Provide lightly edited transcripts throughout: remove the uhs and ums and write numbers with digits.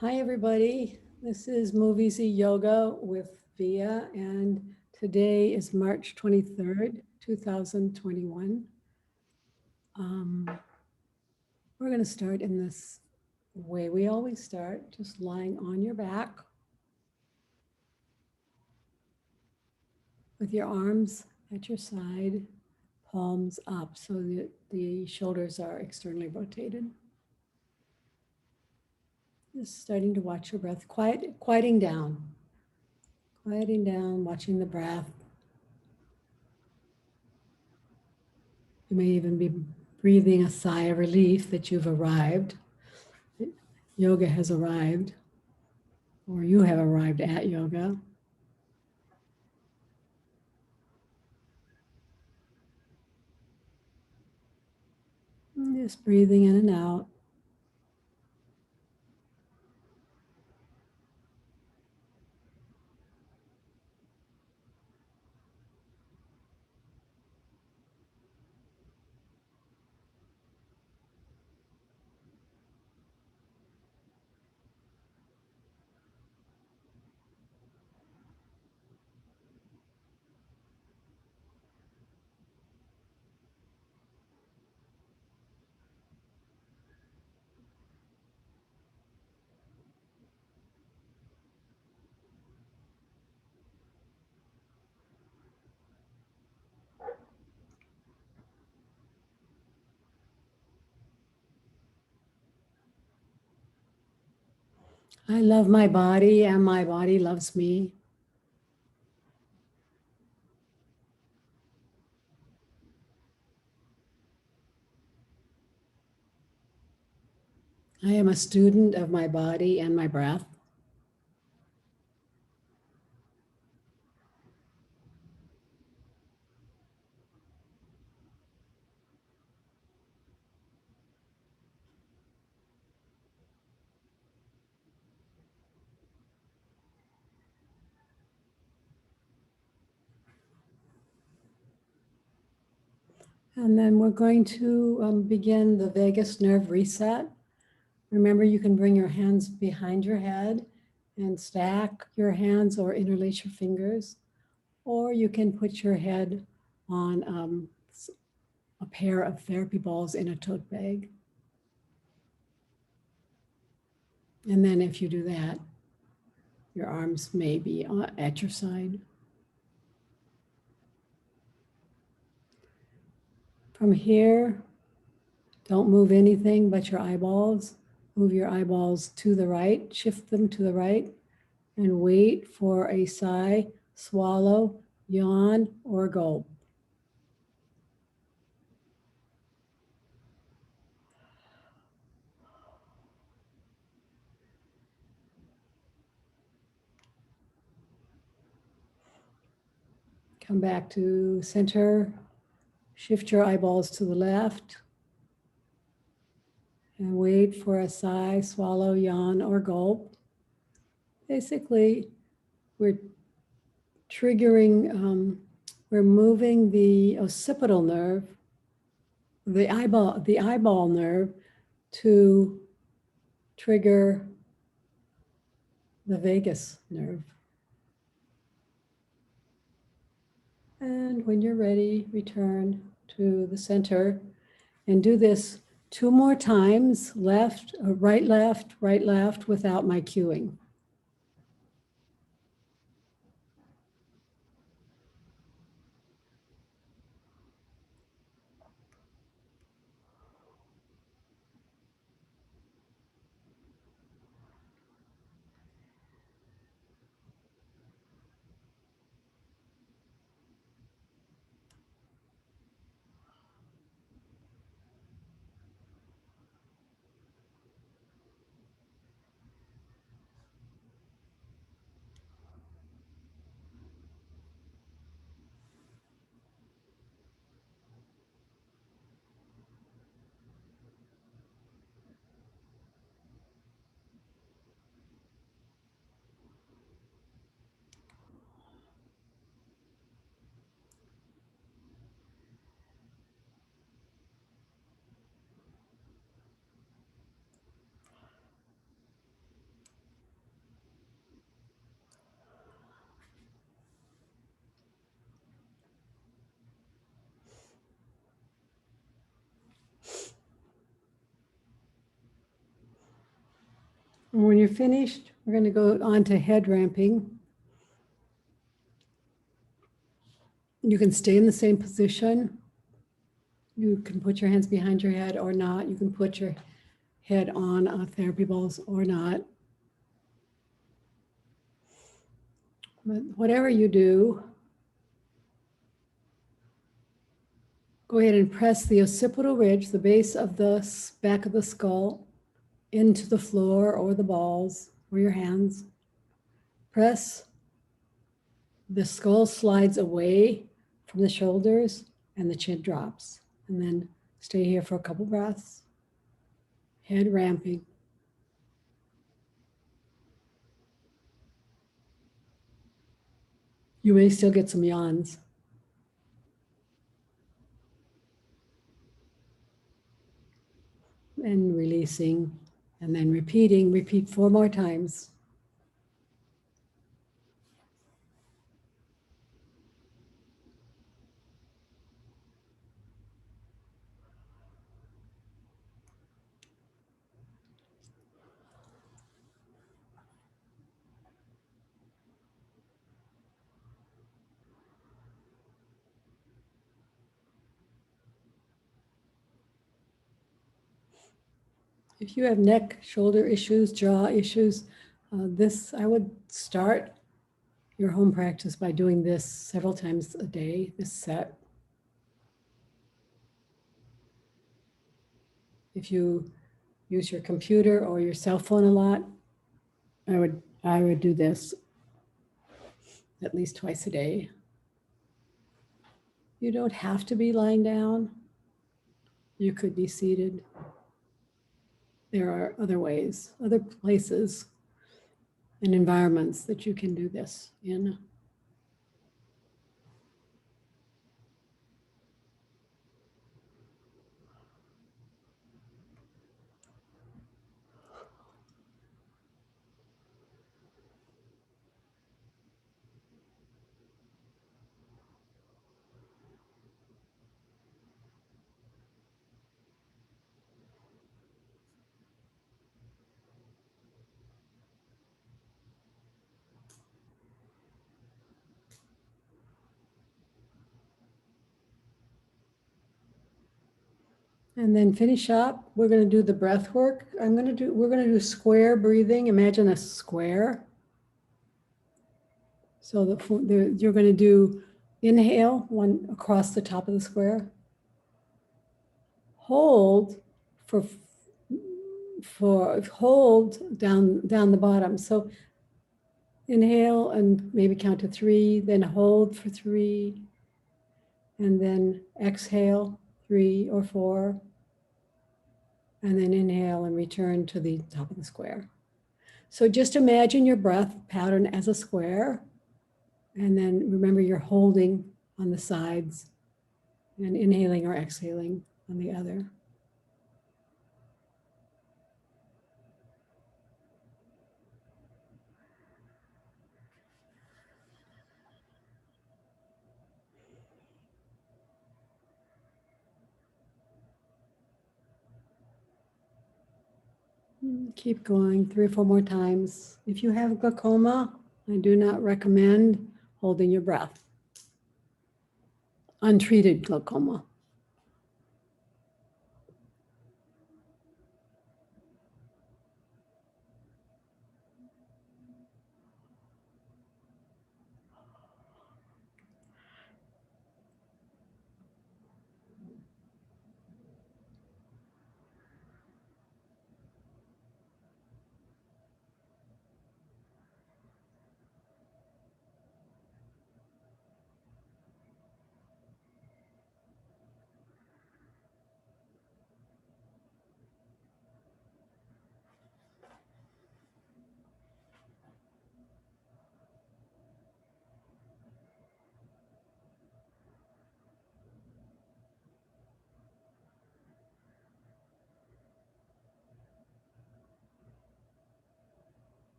Hi, everybody. This is MoveEasy Yoga with Via, and today is March 23rd, 2021. We're going to start in this way we always start, just lying on your back with your arms at your side, palms up so that the shoulders are externally rotated. Just starting to watch your breath, quieting down, watching the breath. You may even be breathing a sigh of relief that you've arrived. Yoga has arrived, or you have arrived at yoga. And just breathing in and out. I love my body and my body loves me. I am a student of my body and my breath. And then we're going to begin the vagus nerve reset. Remember, you can bring your hands behind your head and stack your hands or interlace your fingers, or you can put your head on a pair of therapy balls in a tote bag. And then if you do that, your arms may be at your side. From here, don't move anything but your eyeballs. Move your eyeballs to the right, shift them to the right, and wait for a sigh, swallow, yawn, or gulp. Come back to center, shift your eyeballs to the left, and wait for a sigh, swallow, yawn, or gulp. Basically, we're triggering, we're moving the occipital nerve, the eyeball nerve to trigger the vagus nerve. And when you're ready, return to the center and do this 2 more times, left, right, left, without my cueing. And when you're finished, we're going to go on to head ramping. You can stay in the same position. You can put your hands behind your head or not. You can put your head on therapy balls or not. But whatever you do, go ahead and press the occipital ridge, the base of the back of the skull, into the floor or the balls or your hands. Press. The skull slides away from the shoulders and the chin drops. And then stay here for a couple breaths. Head ramping. You may still get some yawns. And releasing, and then repeating. Repeat 4 more times. If you have neck, shoulder issues, jaw issues, I would start your home practice by doing this several times a day, this set. If you use your computer or your cell phone a lot, I would do this at least twice a day. You don't have to be lying down. You could be seated. There are other ways, other places and environments that you can do this in. And then finish up. We're going to do the breath work. We're going to do square breathing. Imagine a square. So you're going to do inhale, one across the top of the square. Hold hold down the bottom. So inhale and maybe count to 3, then hold for 3, and then exhale 3 or 4, and then inhale and return to the top of the square. So just imagine your breath pattern as a square, and then remember you're holding on the sides and inhaling or exhaling on the other. Keep going 3 or 4 more times. If you have glaucoma, I do not recommend holding your breath. Untreated glaucoma.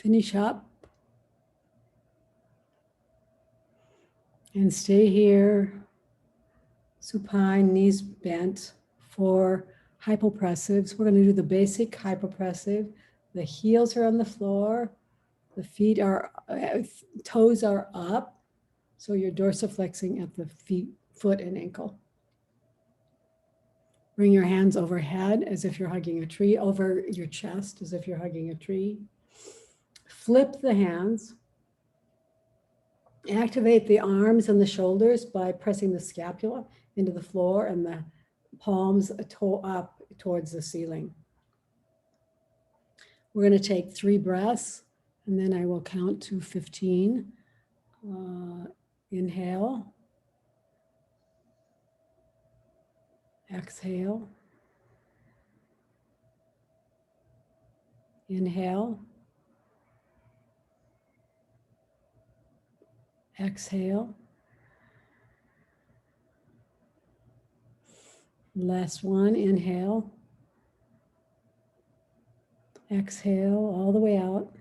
Finish up. And stay here, supine, knees bent for hypopressives. We're going to do the basic hypopressive. The heels are on the floor. The feet are, toes are up. So you're dorsiflexing at the feet, foot and ankle. Bring your hands overhead as if you're hugging a tree, over your chest as if you're hugging a tree. Flip the hands. Activate the arms and the shoulders by pressing the scapula into the floor and the palms up towards the ceiling. We're going to take 3 breaths, and then I will count to 15. Inhale. Exhale. Inhale. Exhale. Last one, inhale. Exhale all the way out.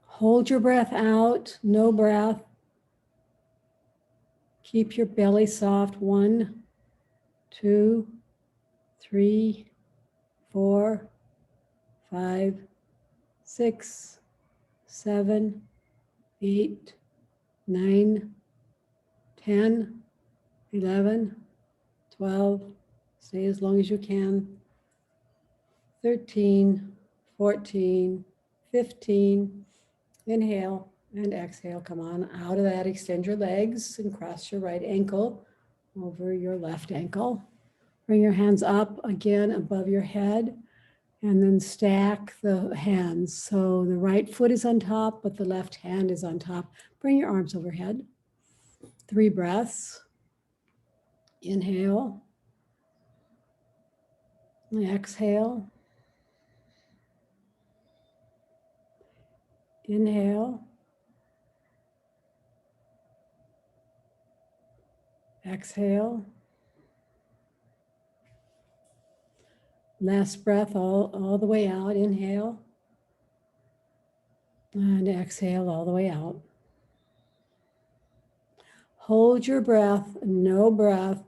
Hold your breath out, no breath. Keep your belly soft. 1, 2, 3, 4, 5, 6, 7, 8, 9, 10, 11, 12, stay as long as you can, 13, 14, 15, inhale and exhale. Come on out of that, extend your legs and cross your right ankle over your left ankle. Bring your hands up again above your head and then stack the hands. So the right foot is on top, but the left hand is on top. Bring your arms overhead. 3 breaths. Inhale. Exhale. Inhale. Exhale. Last breath all the way out. Inhale. And exhale all the way out. Hold your breath, no breath.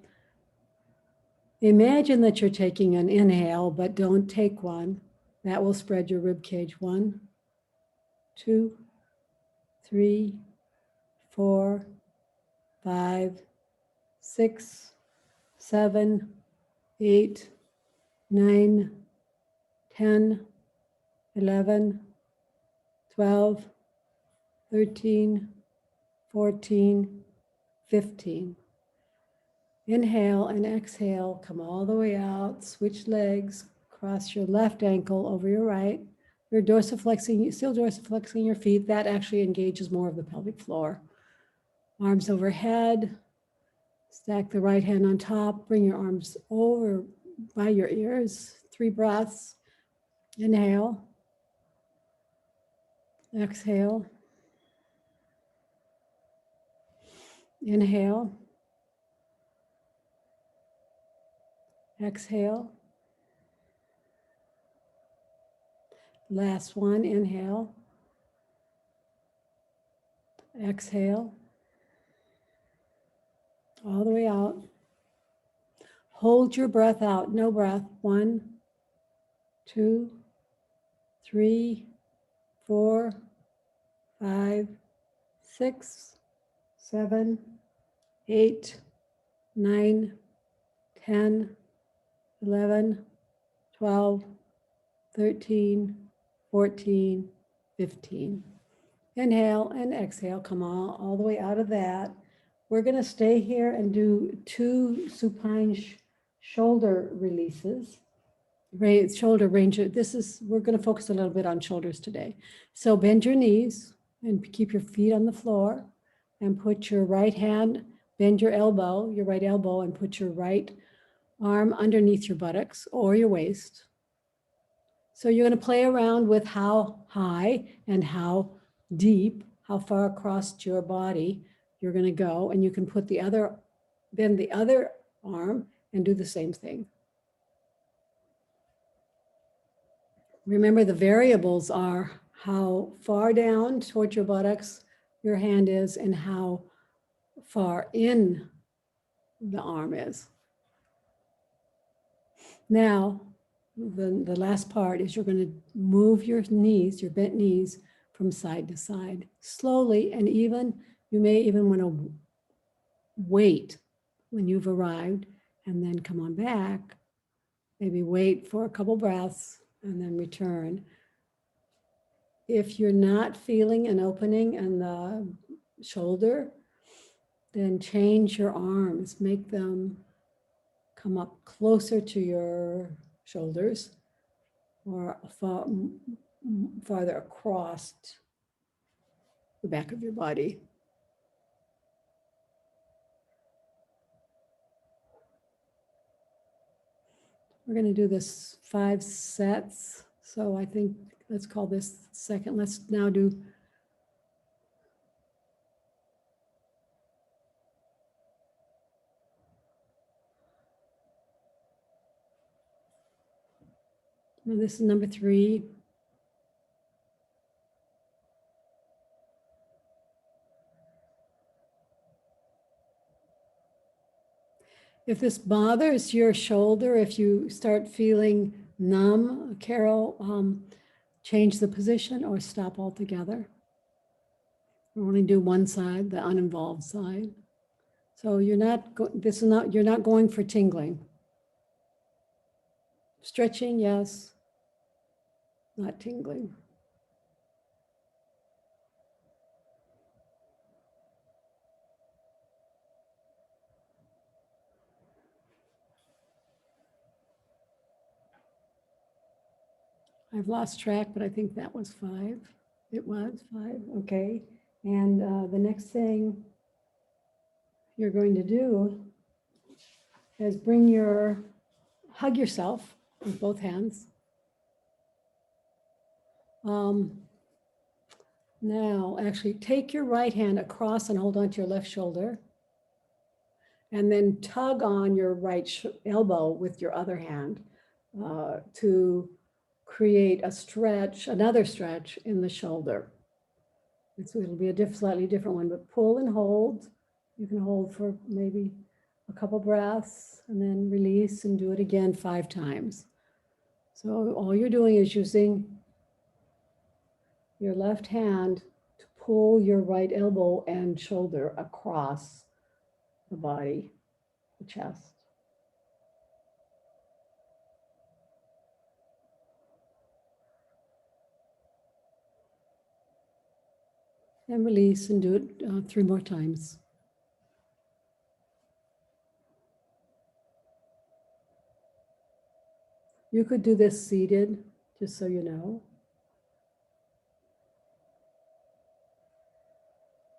Imagine that you're taking an inhale, but don't take one. That will spread your rib cage. 1, 2, 3, 4, 5, 6, 7, 8, 9, 10, 11, 12, 13, 14, 15. Inhale and exhale, come all the way out, switch legs, cross your left ankle over your right. You're dorsiflexing, still dorsiflexing your feet. That actually engages more of the pelvic floor. Arms overhead, stack the right hand on top, bring your arms over by your ears. 3 breaths. Inhale. Exhale. Inhale. Exhale. Last one, inhale. Exhale. All the way out. Hold your breath out, no breath. 1, 2, 3, 4, 5, 6, 7, 8, 9, 10, 11, 12, 13, 14, 15. Inhale and exhale, come all the way out of that. We're going to stay here and do 2 supine shoulder releases. Shoulder range. We're going to focus a little bit on shoulders today. So bend your knees and keep your feet on the floor and put your right hand, bend your right elbow, and put your right arm underneath your buttocks or your waist. So you're going to play around with how high and how deep, how far across your body you're going to go. And you can bend the other arm and do the same thing. Remember, the variables are how far down towards your buttocks your hand is and how far in the arm is. Now, the last part is you're going to move your knees, your bent knees, from side to side, slowly and even. You may even want to wait when you've arrived and then come on back. Maybe wait for a couple breaths and then return. If you're not feeling an opening in the shoulder, then change your arms, make them come up closer to your shoulders or farther across the back of your body. We're going to do this 5 sets. So I think let's call this second. Let's now do this is number 3. If this bothers your shoulder, if you start feeling numb, Carol, change the position or stop altogether. We'll only do one side, the uninvolved side. So you're not going for tingling. Stretching, yes, not tingling. I've lost track, but I think that was 5. It was 5, okay. And the next thing you're going to do is hug yourself with both hands. Now, actually take your right hand across and hold onto your left shoulder. And then tug on your right elbow with your other hand to create a stretch, another stretch in the shoulder. It'll be a slightly different one, but pull and hold. You can hold for maybe a couple breaths and then release and do it again 5 times. So all you're doing is using your left hand to pull your right elbow and shoulder across the body, the chest. And release and do it 3 more times. You could do this seated, just so you know.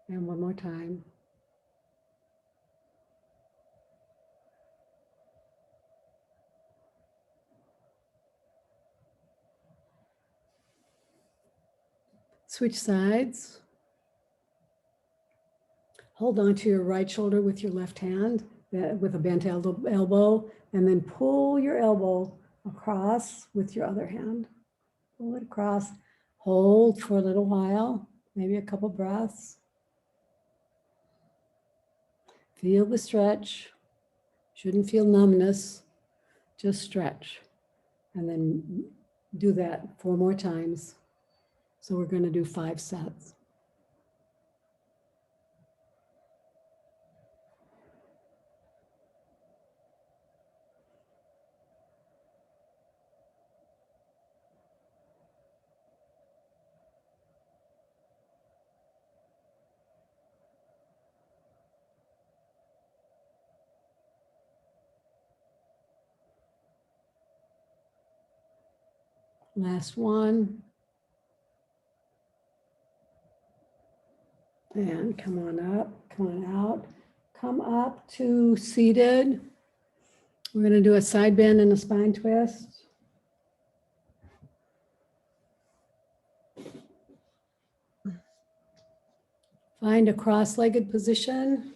And 1 more time. Switch sides. Hold on to your right shoulder with your left hand, with a bent elbow, and then pull your elbow across with your other hand. Pull it across. Hold for a little while, maybe a couple breaths. Feel the stretch. Shouldn't feel numbness, just stretch. And then do that 4 more times. So we're going to do 5 sets. Last one. And come on up, come on out. Come up to seated. We're going to do a side bend and a spine twist. Find a cross-legged position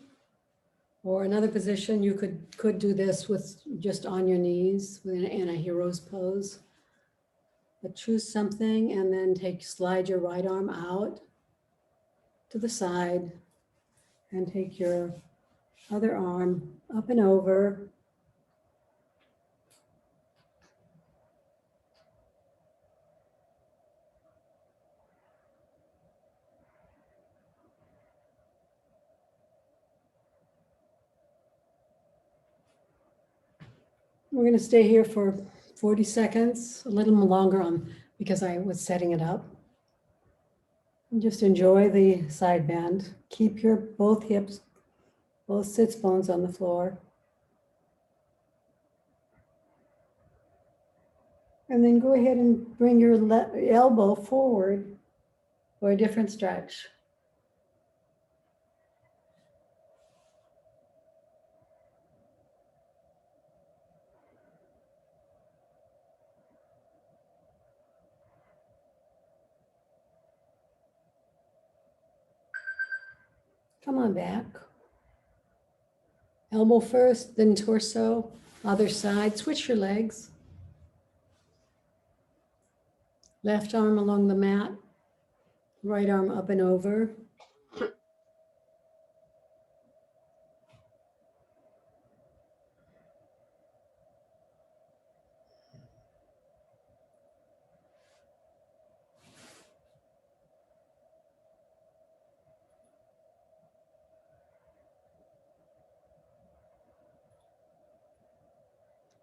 or another position. You could do this with just on your knees in a hero's pose. but choose something and then slide your right arm out to the side and take your other arm up and over. We're going to stay here for 40 seconds, a little longer because I was setting it up. And just enjoy the side bend. Keep your both hips, both sits bones on the floor. And then go ahead and bring your elbow forward for a different stretch. Come on back. Elbow first, then torso, other side. Switch your legs. Left arm along the mat, right arm up and over.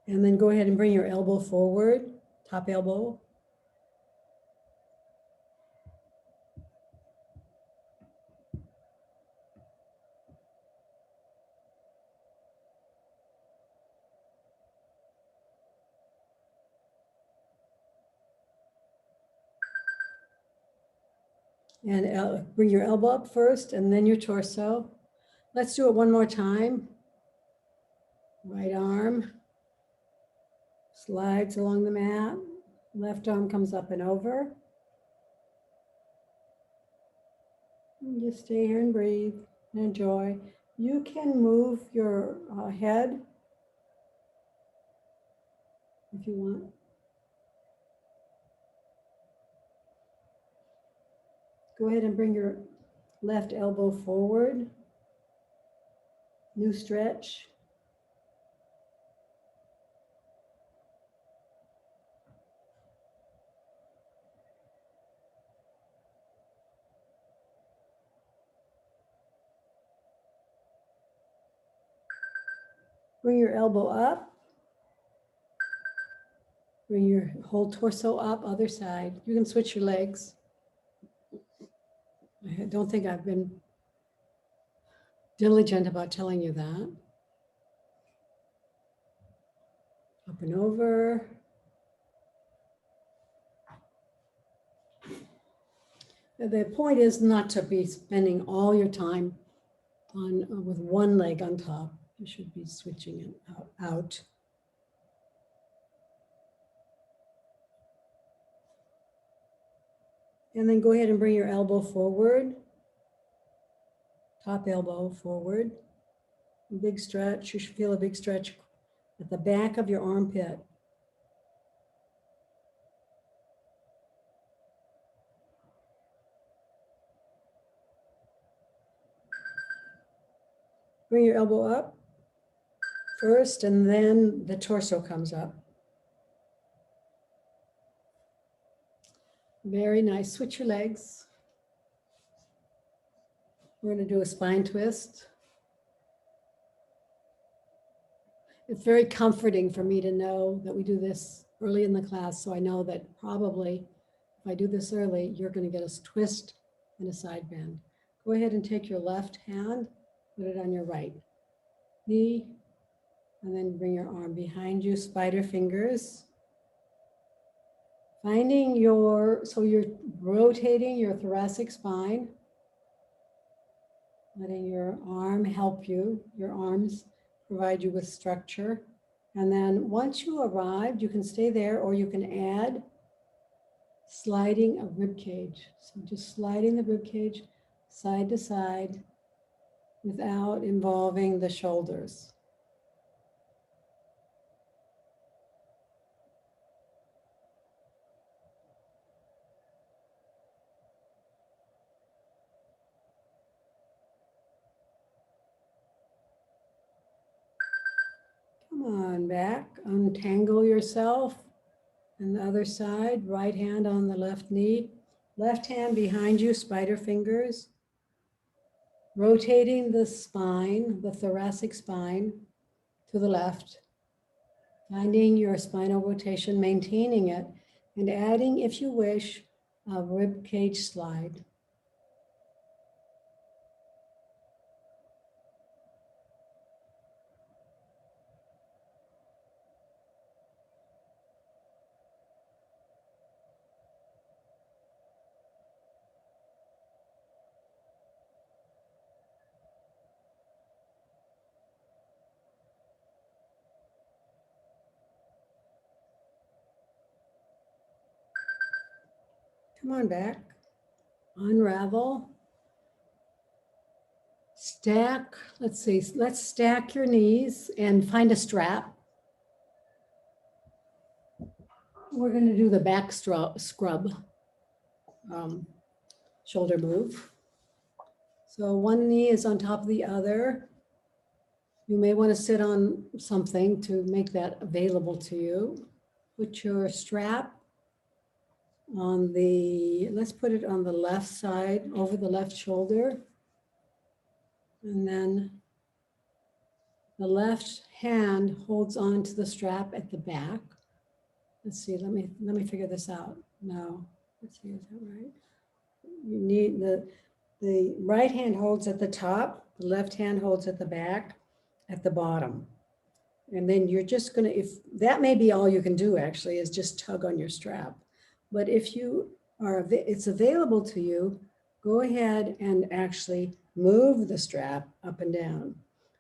And then go ahead and bring your elbow forward, top elbow. And bring your elbow up first and then your torso. Let's do it one more time. Right arm slides along the mat. Left arm comes up and over. And just stay here and breathe and enjoy. You can move your head if you want. Go ahead and bring your left elbow forward. New stretch. Bring your elbow up. Bring your whole torso up, other side. You can switch your legs. I don't think I've been diligent about telling you that. Up and over. The point is not to be spending all your time with one leg on top. You should be switching it out. And then go ahead and bring your elbow forward. Top elbow forward. Big stretch. You should feel a big stretch at the back of your armpit. Bring your elbow up first, and then the torso comes up. Very nice. Switch your legs. We're going to do a spine twist. It's very comforting for me to know that we do this early in the class, so I know that probably if I do this early, you're going to get a twist and a side bend. Go ahead and take your left hand, put it on your right knee, and then bring your arm behind you, spider fingers. Finding so you're rotating your thoracic spine, letting your arm help you, your arms provide you with structure. And then once you arrived, you can stay there or you can add sliding a rib cage. So just sliding the rib cage side to side without involving the shoulders. Come on back, untangle yourself. And the other side, right hand on the left knee, left hand behind you, spider fingers. Rotating the spine, the thoracic spine to the left. Finding your spinal rotation, maintaining it, and adding, if you wish, a rib cage slide. Come on back. Unravel. Stack. Let's see. Let's stack your knees and find a strap. We're going to do the back scrub shoulder move. So one knee is on top of the other. You may want to sit on something to make that available to you. Put your strap on the, let's put it on the left side over the left shoulder. And then the left hand holds on to the strap at the back. Let's see, let me figure this out. No, let's see, is that right? You need the right hand holds at the top, the left hand holds at the back, at the bottom. And then you're just gonna, if that may be all you can do actually, is just tug on your strap. But if you are, it's available to you, go ahead and actually move the strap up and down.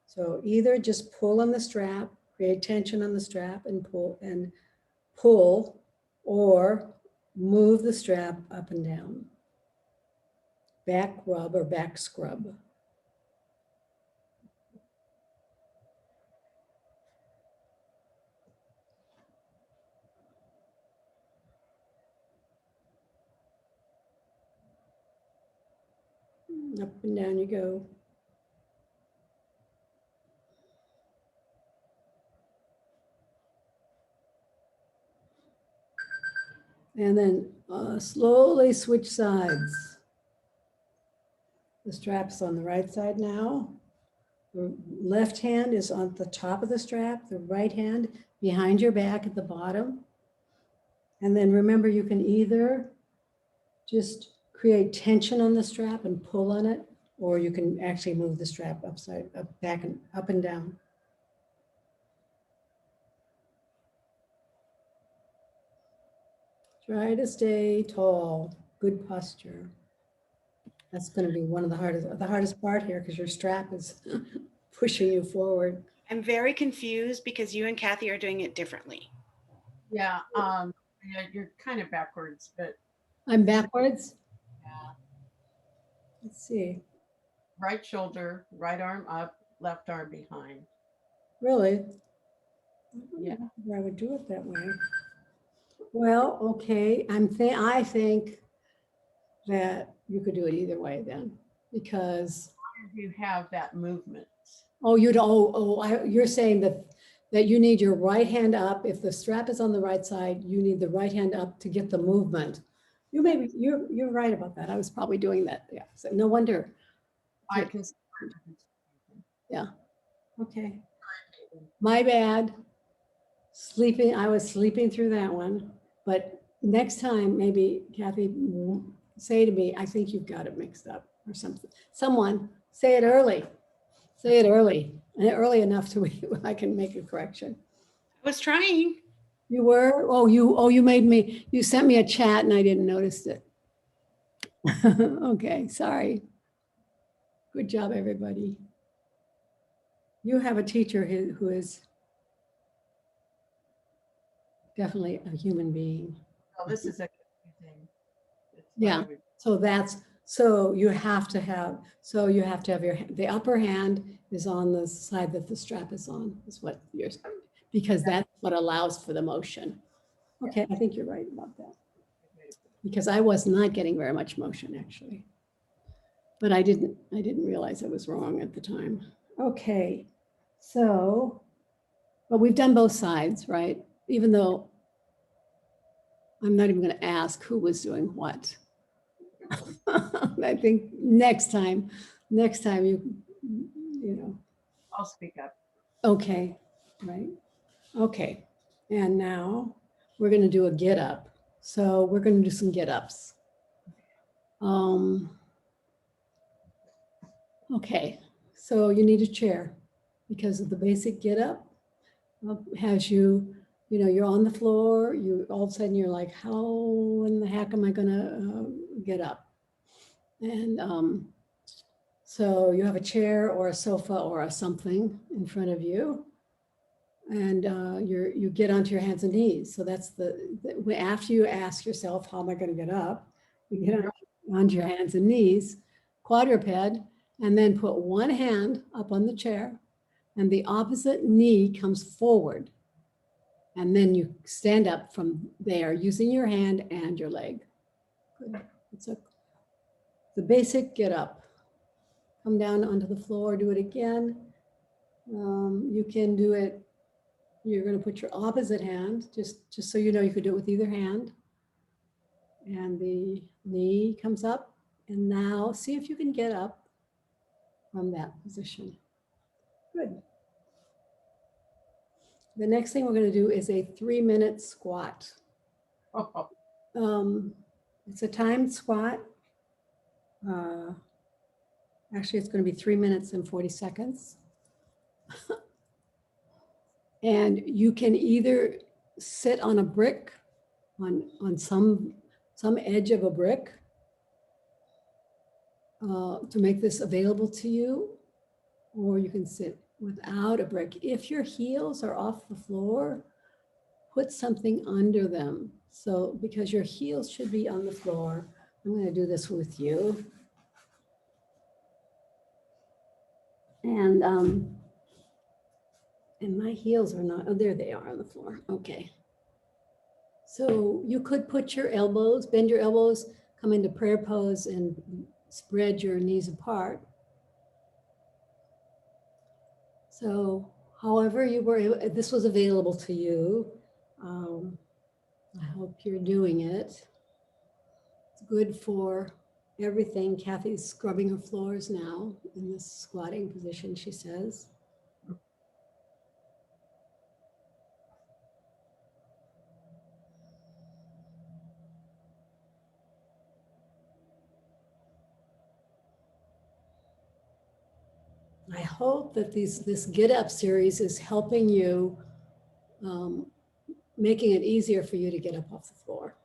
So either just pull on the strap, create tension on the strap and pull, or move the strap up and down. Back rub or back scrub. Up and down you go. And then slowly switch sides. The strap's on the right side now. The left hand is on the top of the strap, the right hand behind your back at the bottom. And then remember, you can either just create tension on the strap and pull on it, or you can actually move the strap back and up and down. Try to stay tall, good posture. That's going to be one of the hardest part here, because your strap is pushing you forward. I'm very confused because you and Kathy are doing it differently. Yeah, you're kind of backwards, but I'm backwards. yeah. Let's see. Right shoulder, right arm up, left arm behind. Really? Yeah. I would do it that way. Well, okay. I think that you could do it either way then, because You have that movement. you're saying that you need your right hand up. If the strap is on the right side, you need the right hand up to get the movement. You're right about that. I was probably doing that. Yeah. So no wonder. I can. Yeah. Okay. My bad. I was sleeping through that one. But next time, maybe Kathy say to me, I think you've got it mixed up or something. Someone say it early. Say it early, and early enough to I can make a correction. I was trying. You were? You sent me a chat and I didn't notice it. Okay, sorry. Good job, everybody. You have a teacher who is definitely a human being. Well, this is a thing. Yeah. So you have to have the upper hand is on the side that the strap is on, is what you're saying, because that's what allows for the motion. Okay, I think you're right about that. Because I was not getting very much motion actually. But I didn't realize I was wrong at the time. Okay, so But we've done both sides, right? Even though I'm not even going to ask who was doing what. I think next time you know, I'll speak up. okay, right? Okay. And now we're going to do a get up. So we're going to do some get ups. Okay. So you need a chair because of the basic get up has you, you're on the floor, all of a sudden you're like, how in the heck am I going to get up? And so you have a chair or a sofa or a something in front of you, and you get onto your hands and knees. So that's after you ask yourself, how am I going to get up? You get onto your hands and knees, quadruped, and then put one hand up on the chair, and the opposite knee comes forward. And then you stand up from there using your hand and your leg. Good. It's the basic get up. Come down onto the floor, do it again. You can do it, you're going to put your opposite hand, just so you know, you could do it with either hand. And the knee comes up. And now see if you can get up from that position. Good. The next thing we're going to do is a 3-minute squat. It's a timed squat. Actually, it's going to be 3 minutes and 40 seconds. And you can either sit on a brick, on some edge of a brick to make this available to you, or you can sit without a brick. If your heels are off the floor, put something under them. So because your heels should be on the floor, I'm going to do this with you. And my heels are not, oh, there they are on the floor. Okay. So you could put your elbows, bend your elbows, come into prayer pose and spread your knees apart. So however this was available to you. I hope you're doing it. It's good for everything. Kathy's scrubbing her floors now in this squatting position, she says. I hope that this Get Up series is helping you, making it easier for you to get up off the floor.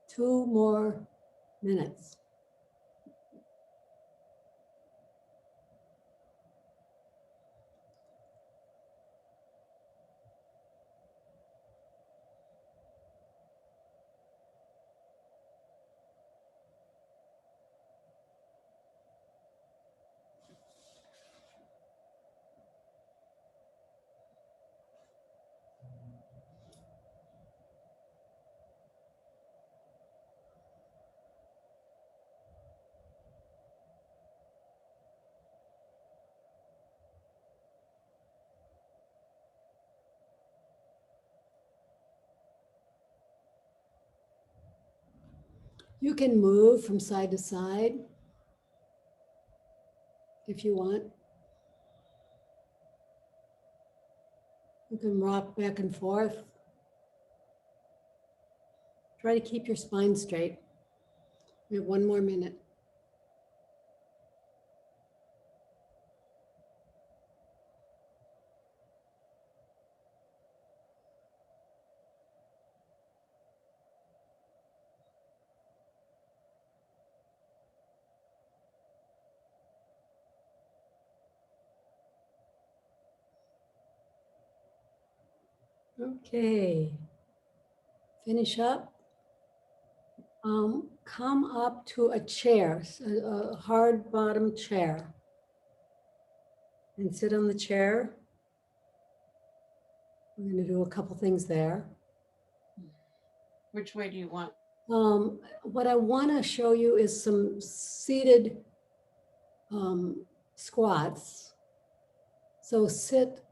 Two more minutes. You can move from side to side if you want. You can rock back and forth. Try to keep your spine straight. We have 1 more minute. Okay. Finish up. Come up to a chair, a hard bottom chair. And sit on the chair. We're going to do a couple things there. Which way do you want? What I want to show you is some seated squats. So sit,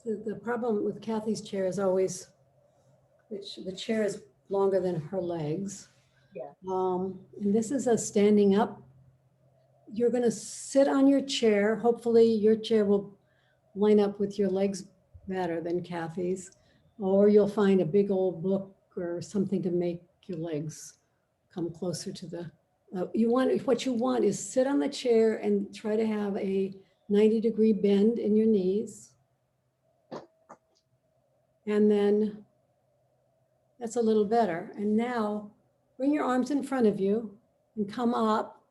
the problem with Kathy's chair is always, the chair is longer than her legs. Yeah. And this is a standing up. You're going to sit on your chair. Hopefully your chair will line up with your legs better than Kathy's, or you'll find a big old book or something to make your legs come closer to the, what you want is sit on the chair and try to have a 90-degree bend in your knees. And then that's a little better. And now bring your arms in front of you and come up,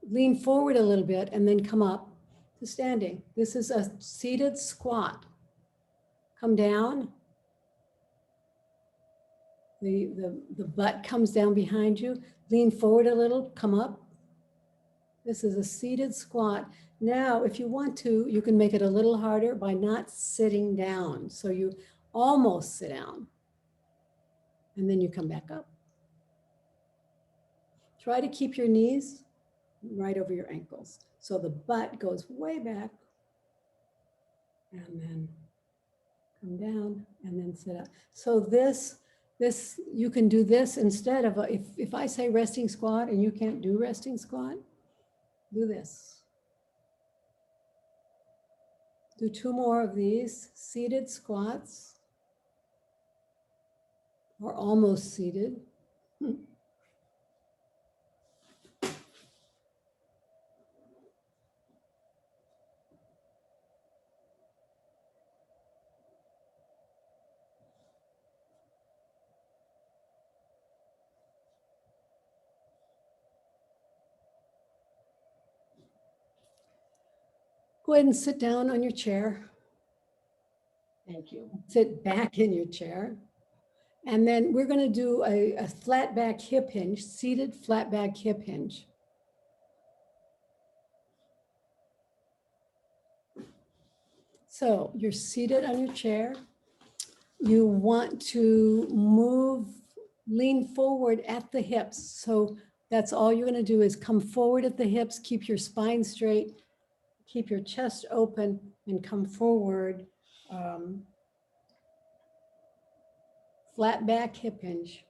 lean forward a little bit and then come up to standing. This is a seated squat. Come down. The butt comes down behind you. Lean forward a little, come up. This is a seated squat. Now, if you want to, you can make it a little harder by not sitting down. So you almost sit down and then you come back up. Try to keep your knees right over your ankles. So the butt goes way back and then come down and then sit up. So this, you can do this instead of, if I say resting squat and you can't do resting squat, do this. Do 2 more of these seated squats or almost seated. Go ahead and sit down on your chair. Thank you. Sit back in your chair. And then we're going to do a flat back hip hinge, seated flat back hip hinge. So you're seated on your chair. You want to move, lean forward at the hips. So that's all you're going to do is come forward at the hips, keep your spine straight, keep your chest open and come forward. Flat back hip hinge.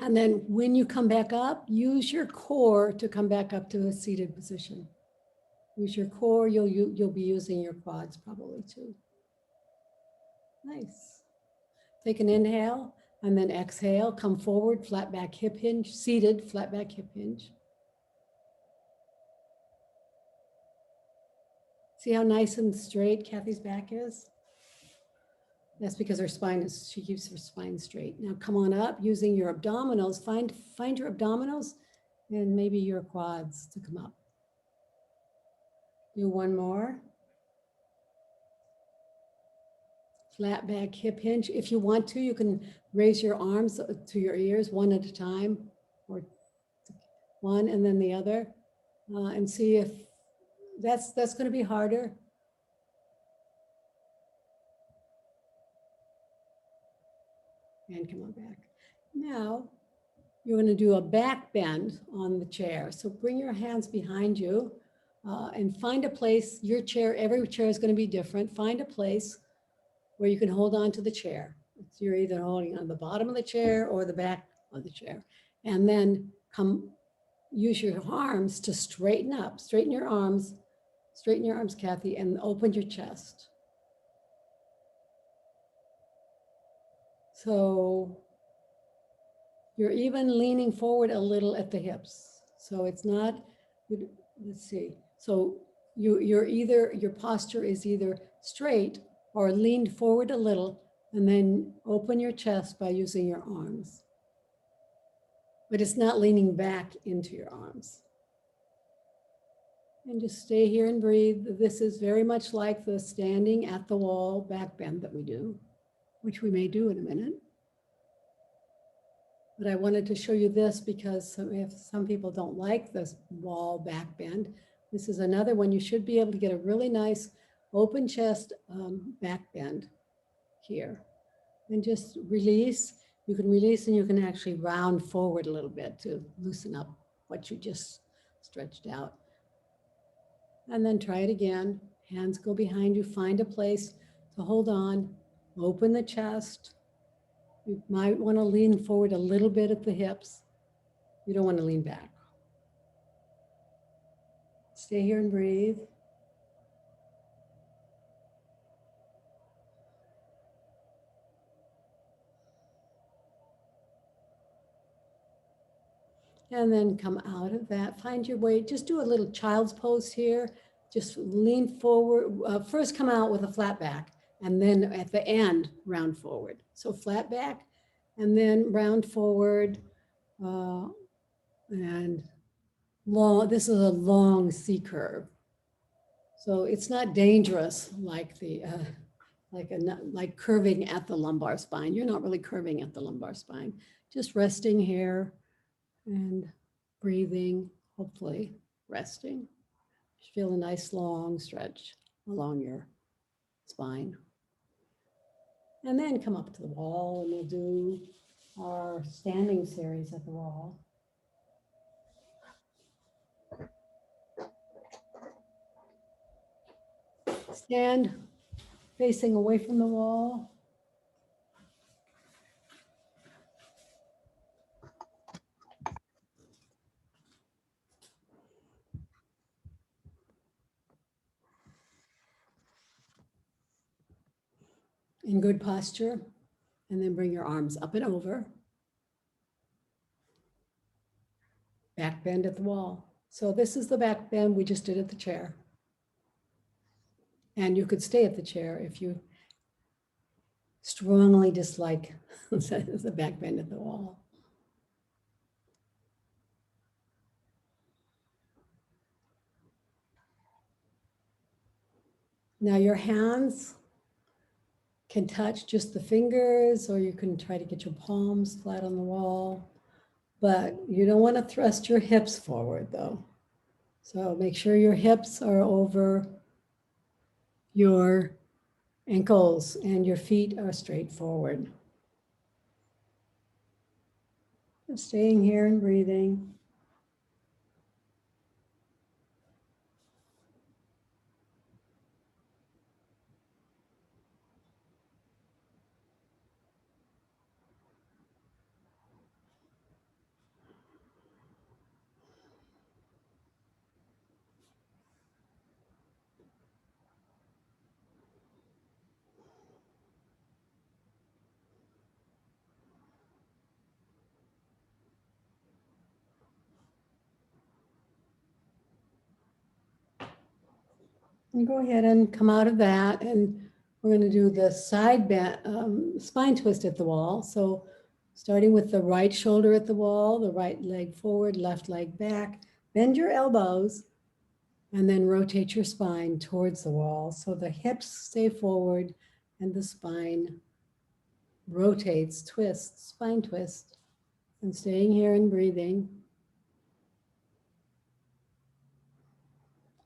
And then when you come back up, use your core to come back up to a seated position. Use your core, you'll be using your quads probably too. Nice. Take an inhale and then exhale, come forward, flat back hip hinge, seated, flat back hip hinge. See how nice and straight Kathy's back is? That's because her spine is, she keeps her spine straight. Now come on up using your abdominals, find your abdominals and maybe your quads to come up. Do 1 more. Flat back hip hinge. If you want to, you can raise your arms to your ears 1 at a time, or 1 and then the other, and see if that's going to be harder. And come on back. Now you're going to do a back bend on the chair. So bring your hands behind you and find a place. Your chair, every chair is going to be different. Find a place where you can hold on to the chair. You're either holding on the bottom of the chair or the back of the chair. And then use your arms to straighten up. Straighten your arms, Kathy, and open your chest. So you're even leaning forward a little at the hips. So it's not, let's see. So your posture is either straight or leaned forward a little and then open your chest by using your arms. But it's not leaning back into your arms. And just stay here and breathe. This is very much like the standing at the wall back bend that we do, which we may do in a minute. But I wanted to show you this because if some people don't like this wall back bend, this is another one. You should be able to get a really nice open chest back bend here. And just release. You can release and you can actually round forward a little bit to loosen up what you just stretched out. And then try it again. Hands go behind you. Find a place to hold on. Open the chest. You might want to lean forward a little bit at the hips. You don't want to lean back. Stay here and breathe. And then come out of that. Find your way. Just do a little child's pose here. Just lean forward. First come out with a flat back. And then at the end, round forward. So flat back and then round forward. And long, this is a long C curve. So it's not dangerous like the, like curving at the lumbar spine. You're not really curving at the lumbar spine. Just resting here and breathing, hopefully resting. Just feel a nice long stretch along your spine. And then come up to the wall and we'll do our standing series at the wall. Stand facing away from the wall. In good posture. And then bring your arms up and over. Back bend at the wall. So this is the back bend we just did at the chair. And you could stay at the chair if you strongly dislike the back bend at the wall. Now your hands can touch just the fingers, or you can try to get your palms flat on the wall, but you don't want to thrust your hips forward though. So make sure your hips are over your ankles and your feet are straight forward. Just staying here and breathing. And go ahead and come out of that, and we're going to do the side bend, spine twist at the wall. So starting with the right shoulder at the wall, the right leg forward, left leg back, bend your elbows, and then rotate your spine towards the wall. So the hips stay forward and the spine rotates, twists, spine twist, and staying here and breathing.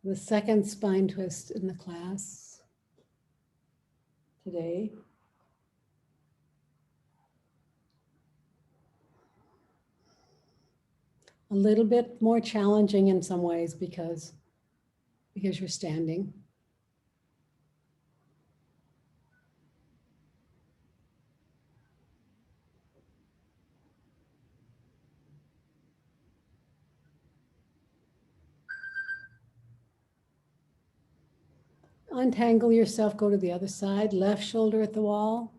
The second spine twist in the class today. A little bit more challenging in some ways because you're standing. Untangle yourself, go to the other side, left shoulder at the wall.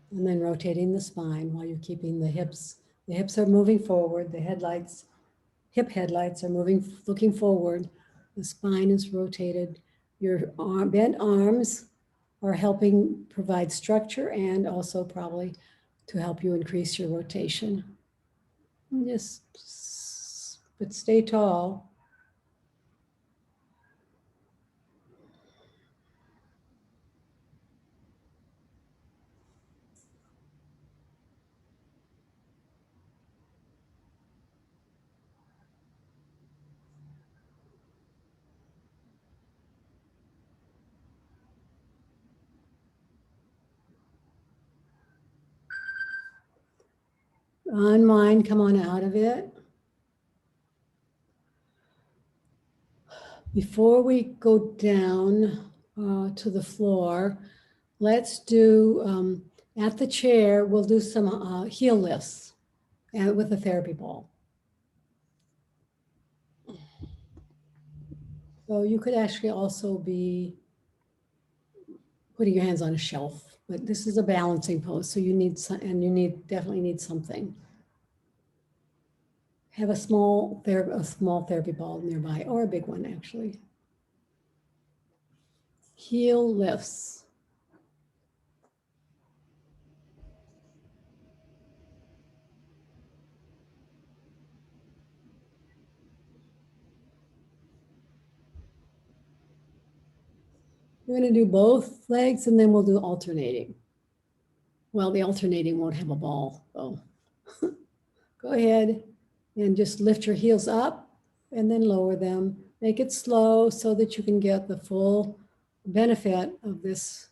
And then rotating the spine while you're keeping the hips. The hips are moving forward, the headlights, hip headlights are moving, looking forward. The spine is rotated. Your bent arms are helping provide structure and also probably to help you increase your rotation. And but stay tall. Unwind, come on out of it. Before we go down to the floor, let's do, at the chair, we'll do some heel lifts with a therapy ball. So you could actually also be putting your hands on a shelf, but this is a balancing pose, so you need some, and you definitely need something. Have a small therapy ball nearby, or a big one actually. Heel lifts. We're going to do both legs and then we'll do alternating. Well, the alternating won't have a ball, though. Go ahead and just lift your heels up and then lower them. Make it slow so that you can get the full benefit of this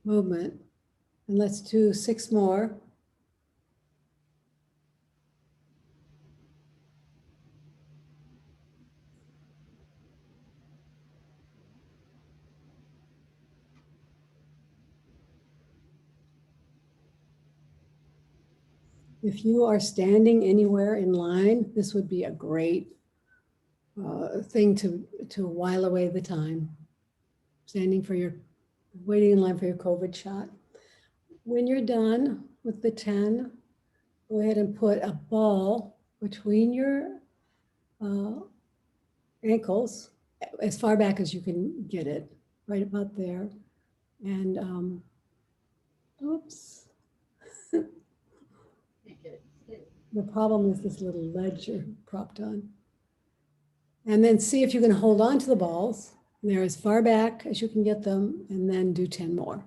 movement. And let's do 6 more. If you are standing anywhere in line, this would be a great thing to while away the time. Waiting in line for your COVID shot. When you're done with the 10, go ahead and put a ball between your ankles, as far back as you can get it, right about there. And oops. The problem is this little ledge you're propped on. And then see if you can hold on to the balls. They're as far back as you can get them, and then do 10 more.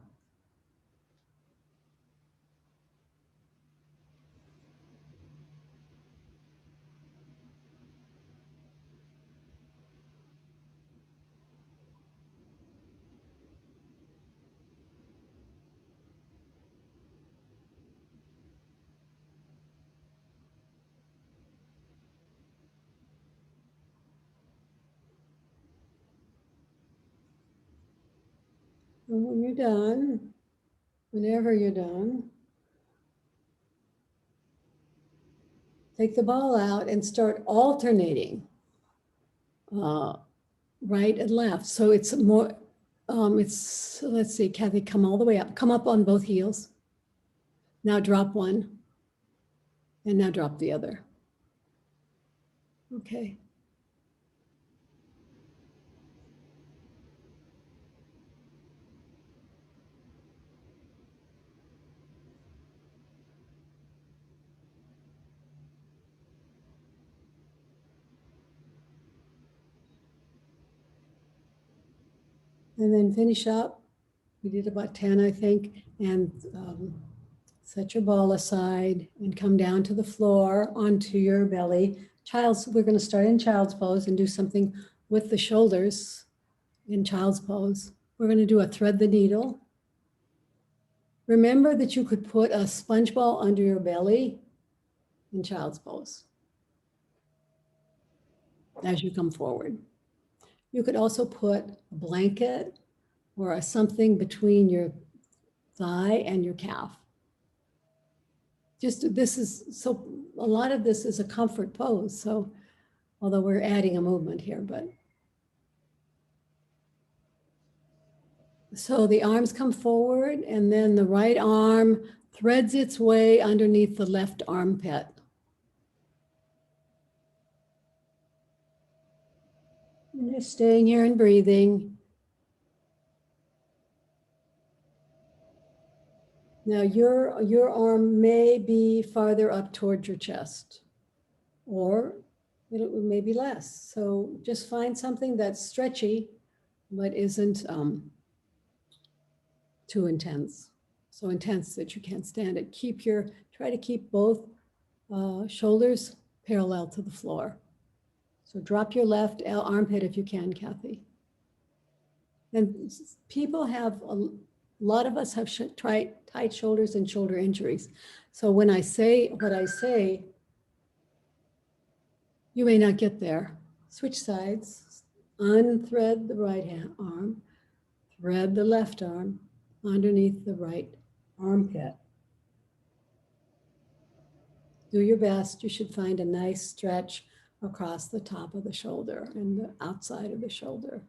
And when you're done, whenever you're done, take the ball out and start alternating right and left. So it's more, let's see, Kathy, come all the way up. Come up on both heels. Now drop one. And now drop the other. Okay. And then finish up. We did about 10, I think, and set your ball aside and come down to the floor onto your belly. We're going to start in child's pose and do something with the shoulders in child's pose. We're going to do a thread the needle. Remember that you could put a sponge ball under your belly in child's pose as you come forward. You could also put a blanket or something between your thigh and your calf. A lot of this is a comfort pose. So although we're adding a movement here, but. So the arms come forward and then the right arm threads its way underneath the left armpit. And just staying here and breathing. Now your arm may be farther up towards your chest, or it may be less. So just find something that's stretchy, but isn't too intense. So intense that you can't stand it. Try to keep both shoulders parallel to the floor. So drop your left armpit if you can, Kathy. And people have, a lot of us have tight shoulders and shoulder injuries. So when I say what I say, you may not get there. Switch sides, unthread the right hand arm, thread the left arm underneath the right armpit. Do your best. You should find a nice stretch across the top of the shoulder and the outside of the shoulder.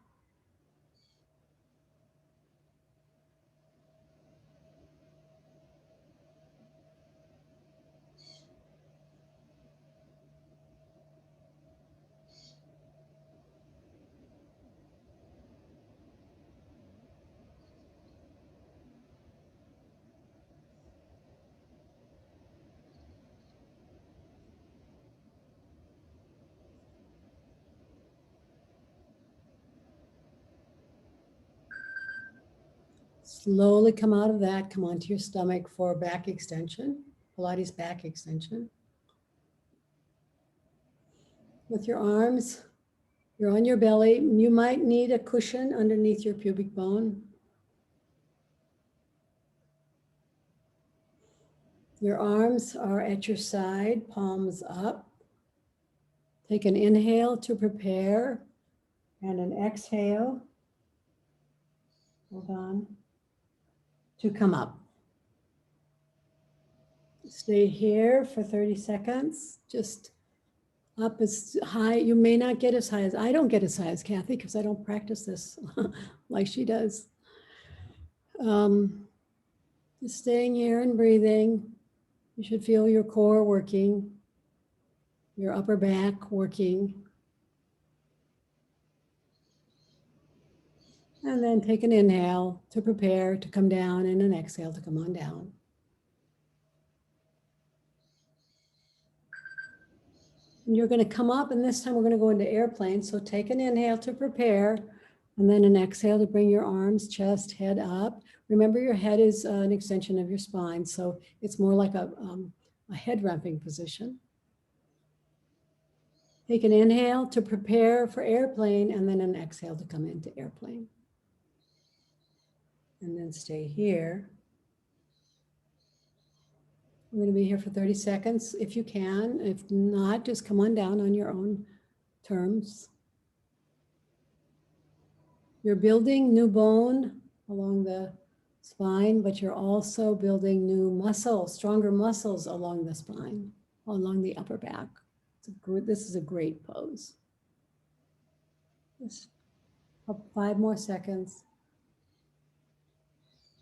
Slowly come out of that, come onto your stomach for back extension, Pilates back extension. With your arms, you're on your belly. You might need a cushion underneath your pubic bone. Your arms are at your side, palms up. Take an inhale to prepare and an exhale, hold on, to come up. Stay here for 30 seconds, just up as high. You may not get as high as, I don't get as high as Kathy because I don't practice this like she does. Just staying here and breathing. You should feel your core working, your upper back working. And then take an inhale to prepare to come down and an exhale to come on down. And you're going to come up, and this time we're going to go into airplane. So take an inhale to prepare, and then an exhale to bring your arms, chest, head up. Remember, your head is an extension of your spine, so it's more like a head ramping position. Take an inhale to prepare for airplane, and then an exhale to come into airplane. And then stay here. We're going to be here for 30 seconds if you can. If not, just come on down on your own terms. You're building new bone along the spine, but you're also building new muscles, stronger muscles along the spine, along the upper back. This is a great pose. Just 5 more seconds.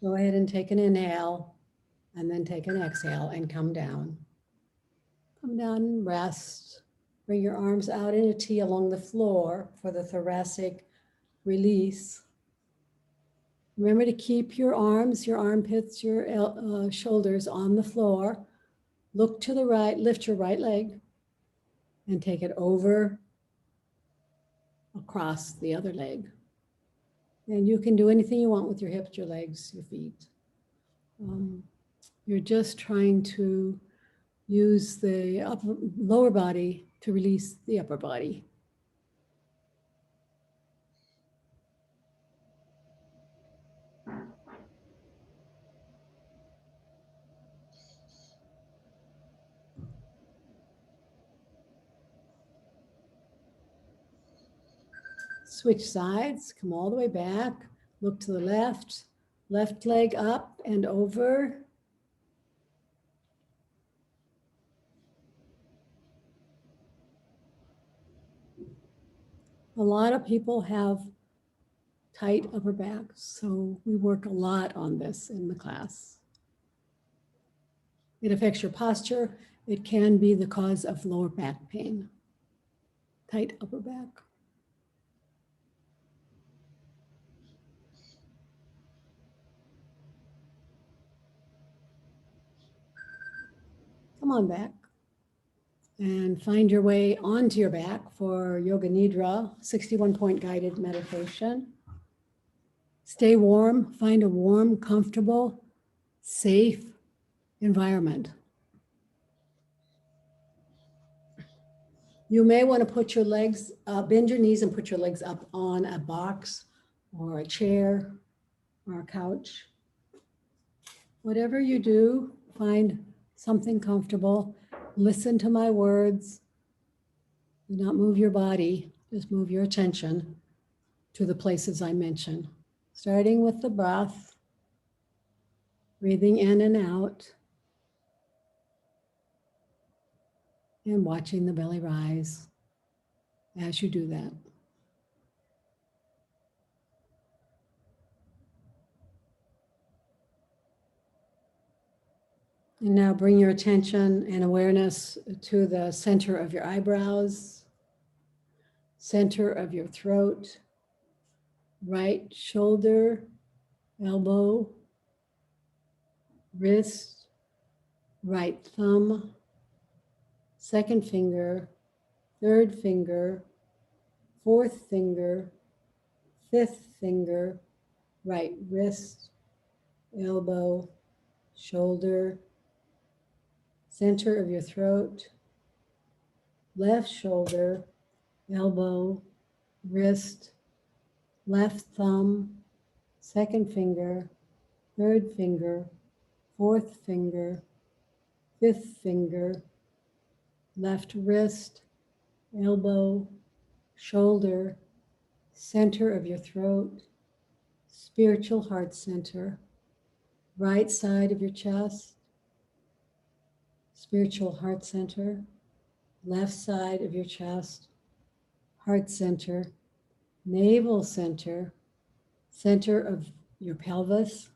Go ahead and take an inhale, and then take an exhale and come down. Come down and rest. Bring your arms out in a T along the floor for the thoracic release. Remember to keep your arms, your armpits, your shoulders on the floor. Look to the right, lift your right leg, and take it over across the other leg. And you can do anything you want with your hips, your legs, your feet. You're just trying to use the lower body to release the upper body. Switch sides, come all the way back, look to the left, left leg up and over. A lot of people have tight upper backs, so we work a lot on this in the class. It affects your posture. It can be the cause of lower back pain. Tight upper back. come on back and find your way onto your back for Yoga Nidra, 61-point guided meditation. Stay warm, find a warm, comfortable, safe environment. You may want to put your legs, bend your knees and put your legs up on a box or a chair or a couch. Whatever you do, find something comfortable. Listen to my words. Do not move your body, just move your attention to the places I mention. Starting with the breath, breathing in and out, and watching the belly rise as you do that. And now bring your attention and awareness to the center of your eyebrows, center of your throat, right shoulder, elbow, wrist, right thumb, second finger, third finger, fourth finger, fifth finger, right wrist, elbow, shoulder, center of your throat, left shoulder, elbow, wrist, left thumb, second finger, third finger, fourth finger, fifth finger, left wrist, elbow, shoulder, center of your throat, spiritual heart center, right side of your chest, spiritual heart center, left side of your chest, heart center, navel center, center of your pelvis,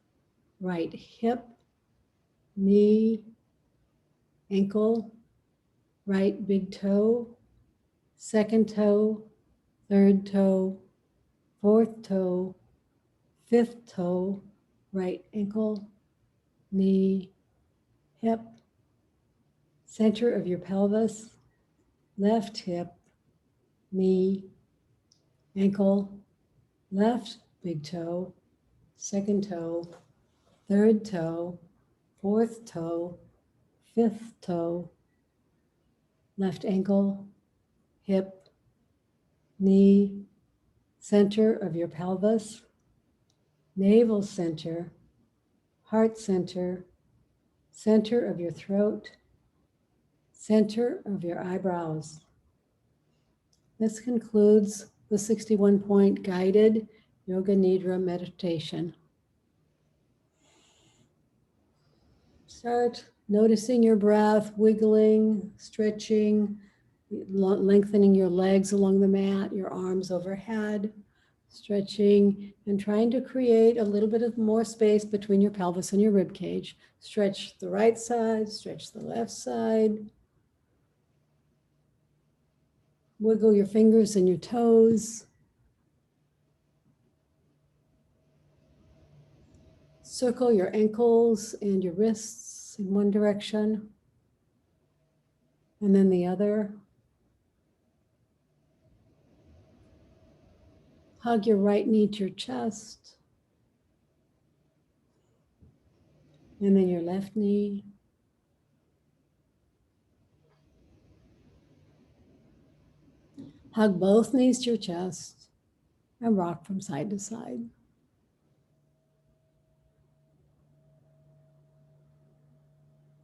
right hip, knee, ankle, right big toe, second toe, third toe, fourth toe, fifth toe, right ankle, knee, hip, center of your pelvis, left hip, knee, ankle, left big toe, second toe, third toe, fourth toe, fifth toe, left ankle, hip, knee, center of your pelvis, navel center, heart center, center of your throat, center of your eyebrows. This concludes the 61-point guided Yoga Nidra meditation. Start noticing your breath, wiggling, stretching, lengthening your legs along the mat, your arms overhead, stretching and trying to create a little bit of more space between your pelvis and your rib cage. Stretch the right side, stretch the left side. Wiggle your fingers and your toes. Circle your ankles and your wrists in one direction and then the other. Hug your right knee to your chest and then your left knee. Hug both knees to your chest and rock from side to side.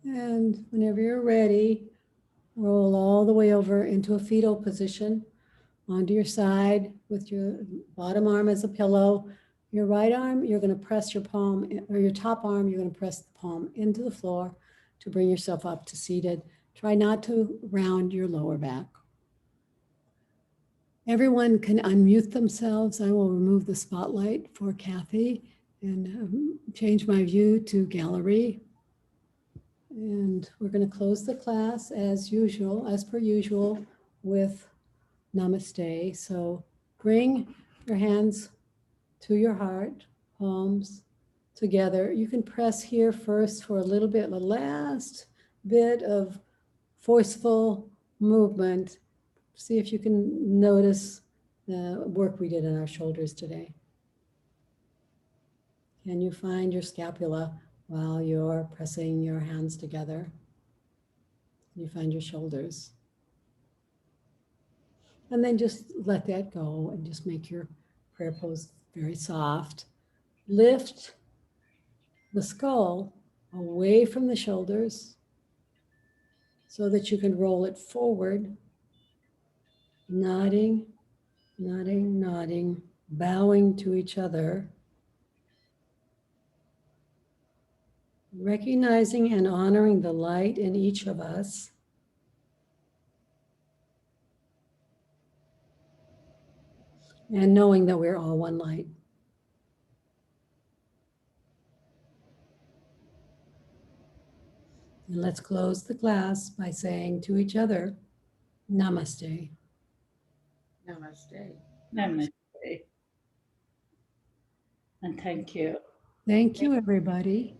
And whenever you're ready, roll all the way over into a fetal position onto your side with your bottom arm as a pillow. Your right arm, you're going to press your palm, or your top arm, you're going to press the palm into the floor to bring yourself up to seated. Try not to round your lower back. Everyone can unmute themselves. I will remove the spotlight for Kathy and change my view to gallery. And we're going to close the class as usual, as per usual, with Namaste. So bring your hands to your heart, palms together. You can press here first for a little bit, the last bit of forceful movement. See if you can notice the work we did in our shoulders today. Can you find your scapula while you're pressing your hands together? Can you find your shoulders? And then just let that go and just make your prayer pose very soft. Lift the skull away from the shoulders so that you can roll it forward, nodding, nodding, nodding, bowing to each other, recognizing and honoring the light in each of us. And knowing that we're all one light. And let's close the class by saying to each other, Namaste. Namaste. Namaste. And thank you. Thank you, everybody.